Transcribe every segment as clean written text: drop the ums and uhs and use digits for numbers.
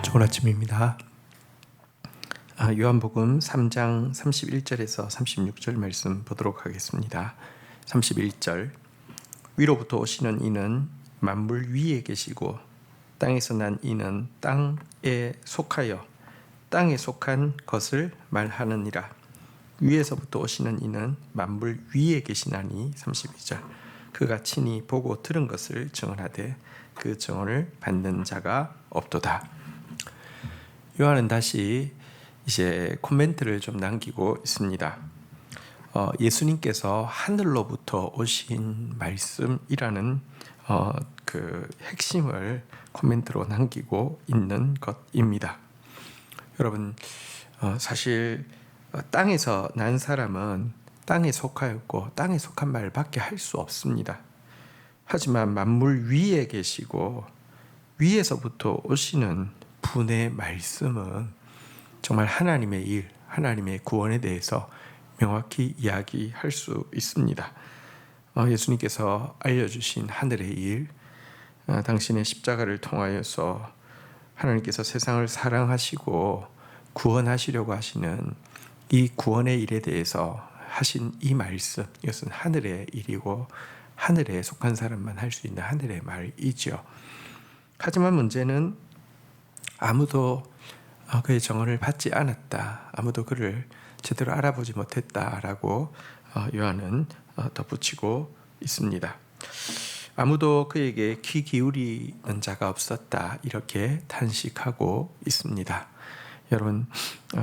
좋은 아침입니다. 요한복음 3장 31절에서 36절 말씀 보도록 하겠습니다. 31절 위로부터 오시는 이는 만물 위에 계시고 땅에서 난 이는 땅에 속하여 땅에 속한 것을 말하느니라. 위에서부터 오시는 이는 만물 위에 계시나니 32절 그가 친히 보고 들은 것을 증언하되 그 증언을 받는 자가 없도다. 요한은 다시 이제 코멘트를 좀 남기고 있습니다. 예수님께서 하늘로부터 오신 말씀이라는 그 핵심을 코멘트로 남기고 있는 것입니다. 여러분, 사실 땅에서 난 사람은 땅에 속하였고 땅에 속한 말밖에 할 수 없습니다. 하지만 만물 위에 계시고 위에서부터 오시는 분의 말씀은 정말 하나님의 일, 하나님의 구원에 대해서 명확히 이야기할 수 있습니다. 예수님께서 알려주신 하늘의 일, 당신의 십자가를 통하여서 하나님께서 세상을 사랑하시고 구원하시려고 하시는 이 구원의 일에 대해서 하신 이 말씀, 이것은 하늘의 일이고 하늘에 속한 사람만 할 수 있는 하늘의 말이죠. 하지만 문제는 아무도 그의 정언을 받지 않았다. 아무도 그를 제대로 알아보지 못했다라고 요한은 덧붙이고 있습니다. 아무도 그에게 귀 기울이는 자가 없었다. 이렇게 탄식하고 있습니다. 여러분,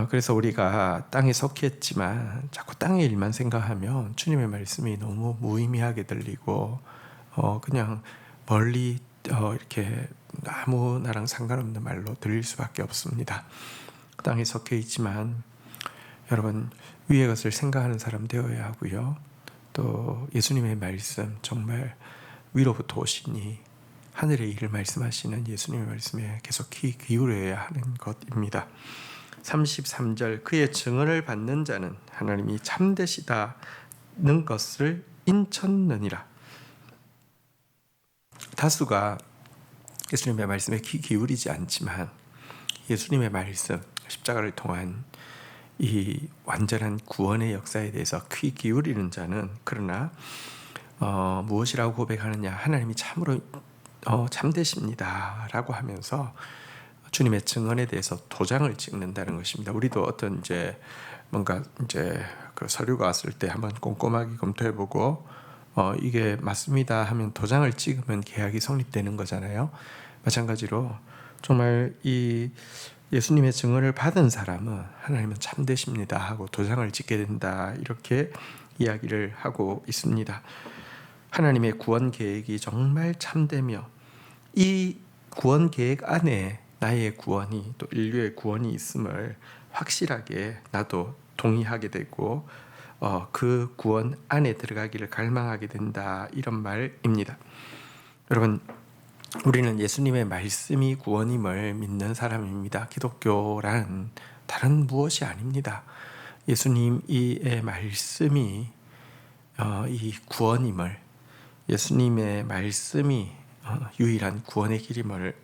그래서 우리가 땅에 속했지만 자꾸 땅의 일만 생각하면 주님의 말씀이 너무 무의미하게 들리고 그냥 멀리 이렇게 아무 나랑 상관없는 말로 들릴 수밖에 없습니다. 땅에 속해 있지만 여러분, 위의 것을 생각하는 사람 되어야 하고요. 또 예수님의 말씀, 정말 위로부터 오시니 하늘의 일을 말씀하시는 예수님의 말씀에 계속 귀 기울여야 하는 것입니다. 33절 그의 증언을 받는 자는 하나님이 참되시다는 것을 인쳤느니라. 다수가 예수님의 말씀에 귀 기울이지 않지만 예수님의 말씀, 십자가를 통한 이 완전한 구원의 역사에 대해서 귀 기울이는 자는 그러나 무엇이라고 고백하느냐, 하나님이 참으로 참되십니다 라고 하면서 주님의 증언에 대해서 도장을 찍는다는 것입니다. 우리도 어떤 뭔가 그 서류가 왔을 때 한번 꼼꼼하게 검토해보고 이게 맞습니다 하면 도장을 찍으면 계약이 성립되는 거잖아요. 마찬가지로 정말 이 예수님의 증언을 받은 사람은 하나님은 참되십니다 하고 도장을 찍게 된다, 이렇게 이야기를 하고 있습니다. 하나님의 구원 계획이 정말 참되며 이 구원 계획 안에 나의 구원이, 또 인류의 구원이 있음을 확실하게 나도 동의하게 되고 그 구원 안에 들어가기를 갈망하게 된다, 이런 말입니다. 여러분, 우리는 예수님의 말씀이 구원임을 믿는 사람입니다. 기독교란 다른 무엇이 아닙니다. 예수님의 말씀이 이 구원임을, 예수님의 말씀이 유일한 구원의 길임을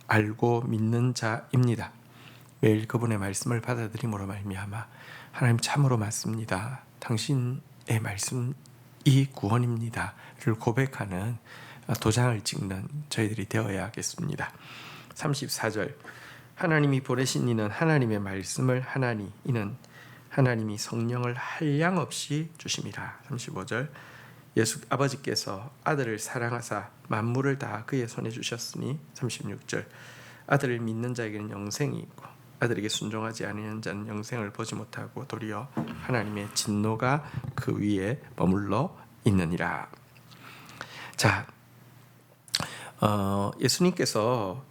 알고 믿는 자입니다. 매일 그분의 말씀을 받아들임으로 말미암아 하나님 참으로 맞습니다, 당신의 말씀이 구원입니다를 고백하는 도장을 찍는 저희들이 되어야겠습니다. 34절 하나님이 보내신 이는 하나님의 말씀을 하나니 이는 하나님이 성령을 한량없이 주심이라. 35절 예수 아버지께서 아들을 사랑하사 만물을 다 그의 손에 주셨으니. 36절 아들을 믿는 자에게는 영생이 있고 아들에게 순종하지 않는 자는 영생을 보지 못하고 도리어 하나님의 진노가 그 위에 머물러 있느니라. 자, 예수님께서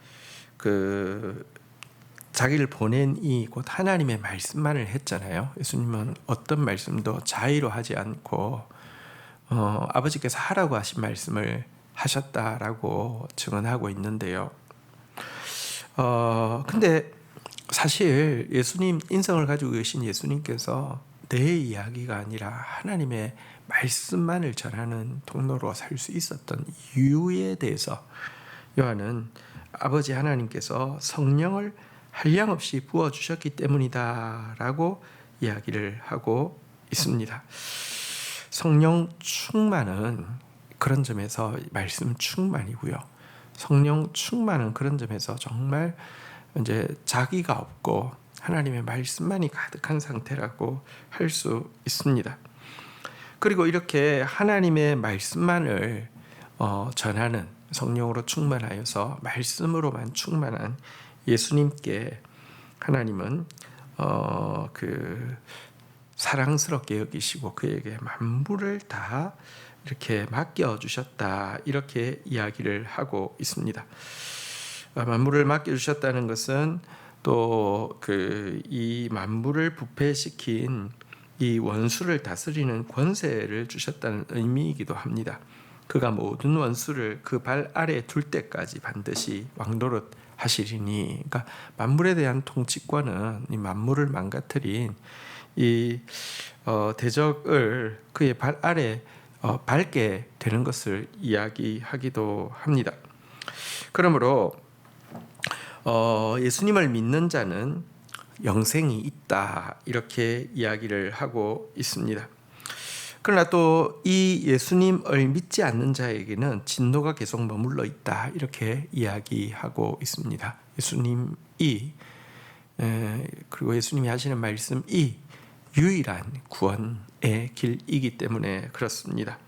자기를 보낸 이 곧 하나님의 말씀만을 했잖아요. 예수님은 어떤 말씀도 자의로 하지 않고 아버지께서 하라고 하신 말씀을 하셨다라고 증언하고 있는데요. 근데 사실 예수님, 인성을 가지고 계신 예수님께서 내 이야기가 아니라 하나님의 말씀만을 전하는 통로로 살 수 있었던 이유에 대해서 요한은 아버지 하나님께서 성령을 한량없이 부어주셨기 때문이다라고 이야기를 하고 있습니다. 성령 충만은 그런 점에서 말씀 충만이고요. 성령 충만은 그런 점에서 정말 이제 자기가 없고 하나님의 말씀만이 가득한 상태라고 할 수 있습니다. 그리고 이렇게 하나님의 말씀만을 전하는 성령으로 충만하여서 말씀으로만 충만한 예수님께 하나님은 사랑스럽게 여기시고 그에게 만물을 다 이렇게 맡겨주셨다, 이렇게 이야기를 하고 있습니다. 만물을 맡겨주셨다는 것은 또 이 만물을 부패시킨 이 원수를 다스리는 권세를 주셨다는 의미이기도 합니다. 그가 모든 원수를 그 발 아래에 둘 때까지 반드시 왕노릇 하시리니, 그러니까 만물에 대한 통치권은 이 만물을 망가뜨린 이 대적을 그의 발 아래 밟게 되는 것을 이야기하기도 합니다. 그러므로 예수님을 믿는 자는 영생이 있다, 이렇게 이야기를 하고 있습니다. 그러나 또 이 예수님을 믿지 않는 자에게는 진노가 계속 머물러 있다, 이렇게 이야기하고 있습니다. 그리고 예수님이 하시는 말씀이 유일한 구원의 길이기 때문에 그렇습니다.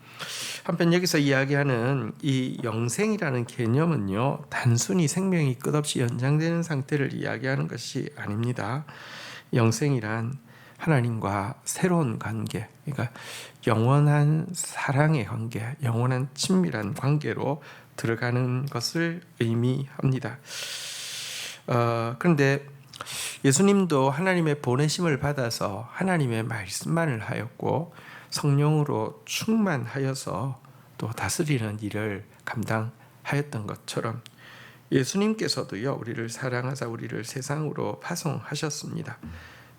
한편 여기서 이야기하는 이 영생이라는 개념은요, 단순히 생명이 끝없이 연장되는 상태를 이야기하는 것이 아닙니다. 영생이란 하나님과 새로운 관계, 그러니까 영원한 사랑의 관계, 영원한 친밀한 관계로 들어가는 것을 의미합니다. 그런데 예수님도 하나님의 보내심을 받아서 하나님의 말씀만을 하였고 성령으로 충만하여서 또 다스리는 일을 감당하였던 것처럼 예수님께서도요, 우리를 사랑하사 우리를 세상으로 파송하셨습니다.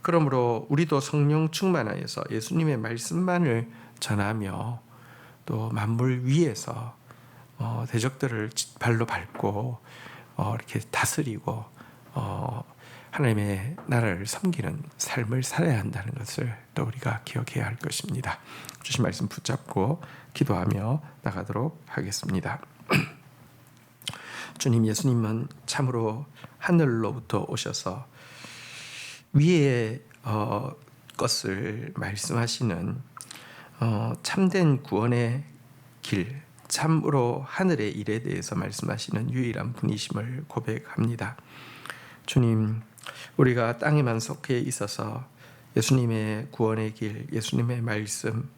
그러므로 우리도 성령 충만하여서 예수님의 말씀만을 전하며 또 만물 위에서 대적들을 발로 밟고 이렇게 다스리고 하나님의 나라를 섬기는 삶을 살아야 한다는 것을 또 우리가 기억해야 할 것입니다. 주신 말씀 붙잡고 기도하며 나가도록 하겠습니다. 주님, 예수님은 참으로 하늘로부터 오셔서 위의 것을 말씀하시는 참된 구원의 길, 참으로 하늘의 일에 대해서 말씀하시는 유일한 분이심을 고백합니다. 주님, 우리가 땅에만 속해 있어서 예수님의 구원의 길, 예수님의 말씀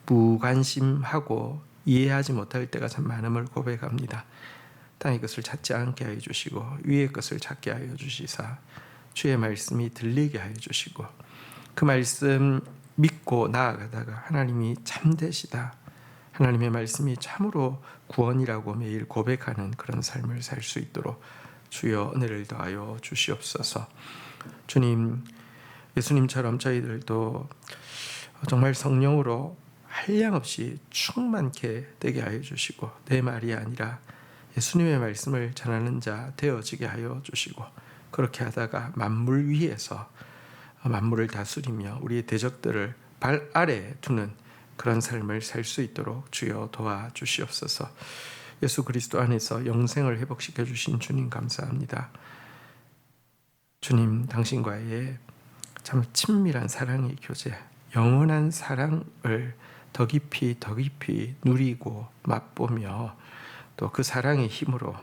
무관심하고 이해하지 못할 때가 참 많음을 고백합니다. 땅의 것을 찾지 않게 하여 주시고 위의 것을 찾게 하여 주시사 주의 말씀이 들리게 하여 주시고 그 말씀 믿고 나아가다가 하나님이 참되시다, 하나님의 말씀이 참으로 구원이라고 매일 고백하는 그런 삶을 살 수 있도록 주여 은혜를 더하여 주시옵소서. 주님, 예수님처럼 저희들도 정말 성령으로 한량없이 충만케 되게 하여 주시고 내 말이 아니라 예수님의 말씀을 전하는 자 되어지게 하여 주시고 그렇게 하다가 만물 위에서 만물을 다스리며 우리의 대적들을 발 아래에 두는 그런 삶을 살 수 있도록 주여 도와주시옵소서. 예수 그리스도 안에서 영생을 회복시켜 주신 주님 감사합니다. 주님, 당신과의 참 친밀한 사랑의 교제, 영원한 사랑을 더 깊이 누리고 맛보며 또 그 사랑의 힘으로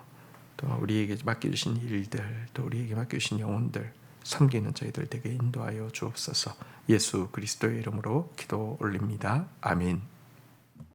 또 우리에게 맡겨주신 일들, 또 우리에게 맡겨주신 영혼들 섬기는 저희들 되게 인도하여 주옵소서. 예수 그리스도의 이름으로 기도 올립니다. 아멘.